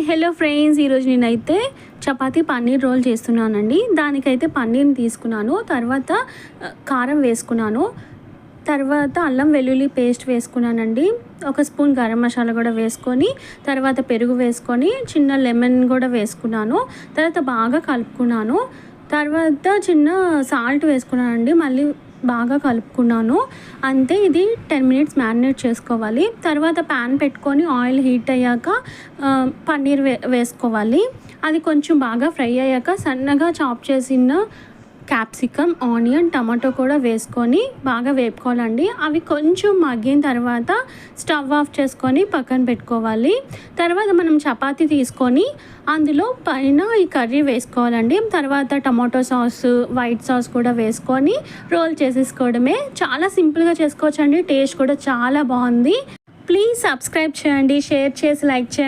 Hello friends, ఈరోజు నేనైతే chapati paneer role చేస్తున్నానండి. దానికైతే పన్నీర్ని తీసుకున్నాను, తర్వాత కారం వేసుకున్నాను, తర్వాత అల్లం వెల్లుల్లి పేస్ట్ వేసుకున్నానండి. ఒక స్పూన్ గరం మసాలా కూడా వేసుకొని, తర్వాత పెరుగు వేసుకొని, చిన్న లెమన్ కూడా వేసుకున్నాను. తర్వాత బాగా కలుపుకున్నాను. తర్వాత చిన్న సాల్ట్ వేసుకున్నానండి. మళ్ళీ బాగా కలుపుకున్నాను. అంతే, ఇది 10 మినిట్స్ మ్యారినేట్ చేసుకోవాలి. తర్వాత ప్యాన్ పెట్టుకొని ఆయిల్ హీట్ అయ్యాక పన్నీర్ వేసుకోవాలి. అది కొంచెం బాగా ఫ్రై అయ్యాక సన్నగా చాప్ చేసిన క్యాప్సికమ్, ఆనియన్, టమాటో కూడా వేసుకొని బాగా వేపుకోవాలండి. అవి కొంచెం మగ్గిన తర్వాత స్టవ్ ఆఫ్ చేసుకొని పక్కన పెట్టుకోవాలి. తర్వాత మనం చపాతీ తీసుకొని అందులో పైన ఈ కర్రీ వేసుకోవాలండి. తర్వాత టమాటో సాస్, వైట్ సాస్ కూడా వేసుకొని రోల్ చేసేసుకోవడమే. చాలా సింపుల్గా చేసుకోవచ్చండి. టేస్ట్ కూడా చాలా బాగుంది. ప్లీజ్ సబ్స్క్రైబ్ చేయండి, షేర్ చేసి లైక్ చేయండి.